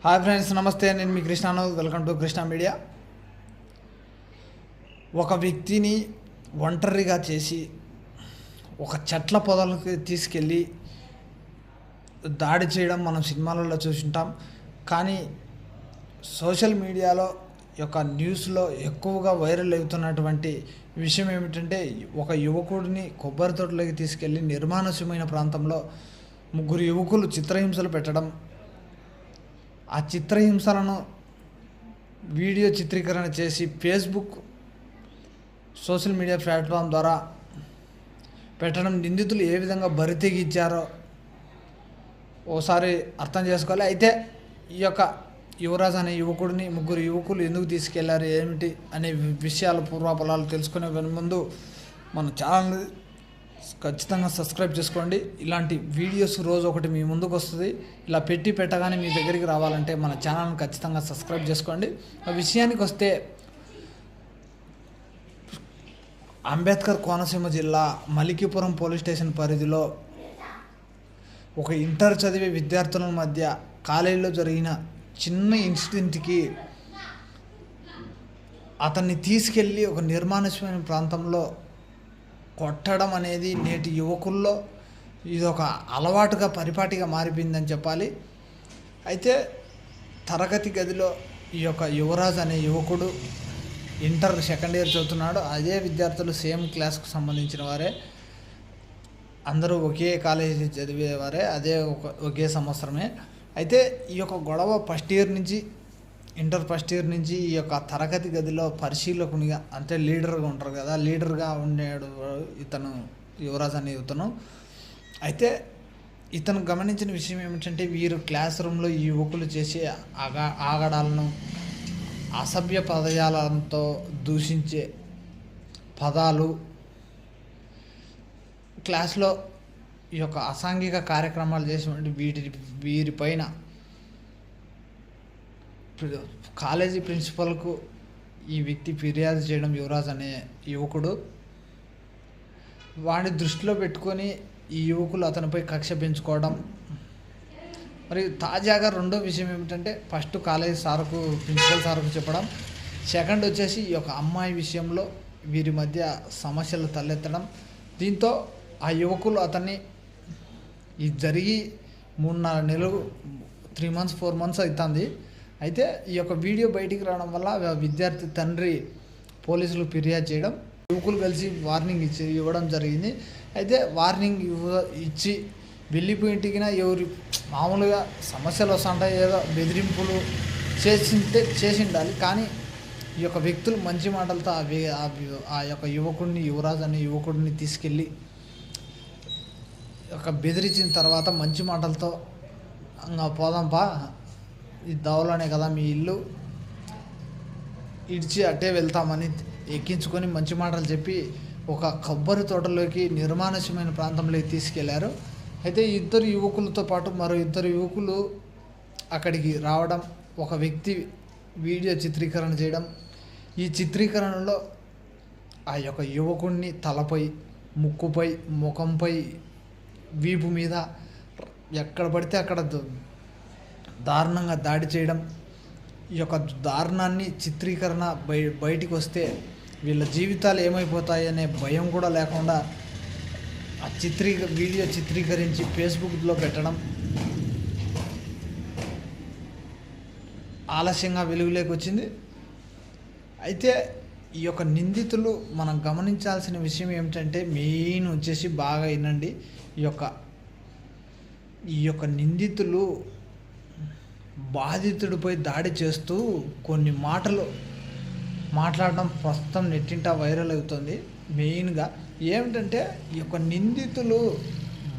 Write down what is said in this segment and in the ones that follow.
Hi friends, నమస్తే. నేను మీ కృష్ణాను. Welcome to Krishna media. ఒక వ్యక్తిని ఒంటరిగా చేసి ఒక చెట్ల పొదలకు తీసుకెళ్ళి దాడి చేయడం మనం సినిమాలలో చూసుంటాం. కానీ సోషల్ మీడియాలో యొక్క న్యూస్లో ఎక్కువగా వైరల్ అవుతున్నటువంటి విషయం ఏమిటంటే, ఒక యువకుడిని కొబ్బరి తోటలోకి తీసుకెళ్ళి నిర్మానుష్యమైన ప్రాంతంలో ముగ్గురు యువకులు చిత్రహింసలు పెట్టడం, ఆ చిత్రహింసలను వీడియో చిత్రీకరణ చేసి ఫేస్బుక్ సోషల్ మీడియా ప్లాట్ఫామ్ ద్వారా పెట్టడం, నిందితులు ఏ విధంగా బరితెగించారో ఓసారి అర్థం చేసుకోవాలి. అయితే ఈ యొక్క యువరాజ్ అనే యువకుడిని ముగ్గురు యువకులు ఎందుకు తీసుకెళ్లారు, ఏమిటి అనే విషయాల పూర్వాపరాలు తెలుసుకునే ముందు మన ఛానల్ని ఖచ్చితంగా సబ్స్క్రైబ్ చేసుకోండి. ఇలాంటి వీడియోస్ రోజు ఒకటి మీ ముందుకు వస్తుంది. ఇలా పెట్టగానే మీ దగ్గరికి రావాలంటే మన ఛానల్ని ఖచ్చితంగా సబ్స్క్రైబ్ చేసుకోండి. ఆ విషయానికి వస్తే, అంబేద్కర్ కోనసీమ జిల్లా మలికిపురం పోలీస్ స్టేషన్ పరిధిలో ఒక ఇంటర్ చదివే విద్యార్థుల మధ్య కాలేజీలో జరిగిన చిన్న ఇన్సిడెంట్కి అతన్ని తీసుకెళ్ళి ఒక నిర్మానుష్యమైన ప్రాంతంలో కొట్టడం అనేది నేటి యువకుల్లో ఇది ఒక అలవాటుగా పరిపాటిగా మారిపోయిందని చెప్పాలి. అయితే తరగతి గదిలో ఈ యొక్క యువరాజ్ అనే యువకుడు ఇంటర్ సెకండ్ ఇయర్ చదువుతున్నాడు. అదే విద్యార్థులు సేమ్ క్లాస్కు సంబంధించిన వారే, అందరూ ఒకే కాలేజీ చదివేవారే, ఒకే సంవత్సరమే. అయితే ఈ యొక్క గొడవ ఇంటర్ ఫస్ట్ ఇయర్ నుంచి ఈ యొక్క తరగతి గదిలో పరిశీలకునిగా, అంటే లీడర్గా ఉంటారు కదా, లీడర్గా ఉండేడు ఇతను యువరాజ్ అనే ఇతను. అయితే ఇతను గమనించిన విషయం ఏమిటంటే, వీరు క్లాస్ రూమ్లో ఈ యువకులు చేసే ఆగడాలను, అసభ్య పదజాలంతో దూషించే పదాలు, క్లాస్లో ఈ యొక్క అసాంఘిక కార్యక్రమాలు చేసినటువంటి వీరిపైన కాలేజీ ప్రిన్సిపల్కు ఈ వ్యక్తి ఫిర్యాదు చేయడం, యువరాజ్ అనే యువకుడు వాడిని దృష్టిలో పెట్టుకొని ఈ యువకులు అతనిపై కక్ష పెంచుకోవడం. మరియు తాజాగా రెండో విషయం ఏమిటంటే, ఫస్ట్ కాలేజీ సార్కు, ప్రిన్సిపల్ సార్కు చెప్పడం, సెకండ్ వచ్చేసి ఈ యొక్క అమ్మాయి విషయంలో వీరి మధ్య సమస్యలు తలెత్తడం. దీంతో ఆ యువకులు అతన్ని ఇది జరిగి 3-4 నెలలు 3 months 4 months అవుతుంది. అయితే ఈ యొక్క వీడియో బయటికి రావడం వల్ల విద్యార్థి తండ్రి పోలీసులు ఫిర్యాదు చేయడం, యువకులు కలిసి వార్నింగ్ ఇవ్వడం జరిగింది. అయితే వార్నింగ్ ఇచ్చి వెళ్ళిపోయింటికినా ఎవరు మామూలుగా సమస్యలు వస్తుంటాయి, ఏదో బెదిరింపులు చేసి ఉండాలి. కానీ ఈ యొక్క వ్యక్తులు మంచి మాటలతో ఆ యొక్క యువరాజ్ అనే యువకుడిని తీసుకెళ్ళి ఒక బెదిరించిన తర్వాత మంచి మాటలతో ఇంకా పోదాంపా, ఇది దవలనే కదా మీ ఇల్లు, ఇడిచి అట్టే వెళ్తామని ఎక్కించుకొని మంచి మాటలు చెప్పి ఒక కొబ్బరి తోటలోకి నిర్మానుష్యమైన ప్రాంతంలోకి తీసుకెళ్లారు. అయితే ఇద్దరు యువకులతో పాటు మరో ఇద్దరు యువకులు అక్కడికి రావడం, ఒక వ్యక్తి వీడియో చిత్రీకరణ చేయడం. ఈ చిత్రీకరణలో ఆ యొక్క యువకుడిని తలపై, ముక్కుపై, ముఖంపై, వీపు మీద ఎక్కడ పడితే అక్కడ దారుణంగా దాడి చేయడం. ఈ యొక్క దారుణాన్ని చిత్రీకరణ బయటికి వస్తే వీళ్ళ జీవితాలు ఏమైపోతాయి అనే భయం కూడా లేకుండా ఆ వీడియో చిత్రీకరించి ఫేస్బుక్లో పెట్టడం ఆలస్యంగా వెలుగులోకి వచ్చింది. అయితే ఈ యొక్క నిందితులు మనం గమనించాల్సిన విషయం ఏమిటంటే, మెయిన్ వచ్చేసి బాగా వినండి. ఈ యొక్క నిందితులు బాధితుడిపై దాడి చేస్తూ కొన్ని మాటలు మాట్లాడడం ప్రస్తుతం నెట్టింట వైరల్ అవుతుంది. మెయిన్గా ఏమిటంటే, ఈ యొక్క నిందితులు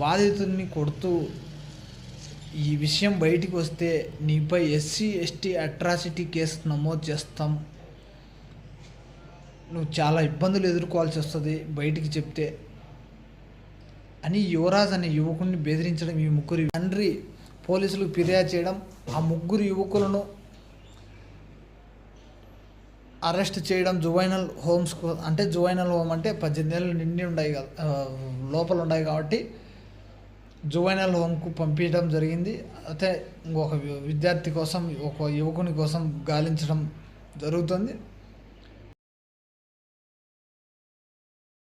బాధితుడిని కొడుతూ, ఈ విషయం బయటికి వస్తే నీపై SC/ST అట్రాసిటీ కేసు నమోదు చేస్తాం, నువ్వు చాలా ఇబ్బందులు ఎదుర్కోవాల్సి వస్తుంది బయటికి చెప్తే అని యువరాజ్ అనే యువకుడిని బెదిరించడం, ఈ ముగ్గురు తండ్రి పోలీసులకు ఫిర్యాదు చేయడం, ఆ ముగ్గురు యువకులను అరెస్ట్ చేయడం. జువైనల్ హోమ్ 18 ఏళ్ళు నిండి ఉన్నాయి కదా, లోపల ఉన్నాయి కాబట్టి జువైనల్ హోమ్కు పంపించడం జరిగింది. అయితే ఇంకొక విద్యార్థి కోసం, ఒక యువకుని కోసం గాలించడం జరుగుతుంది.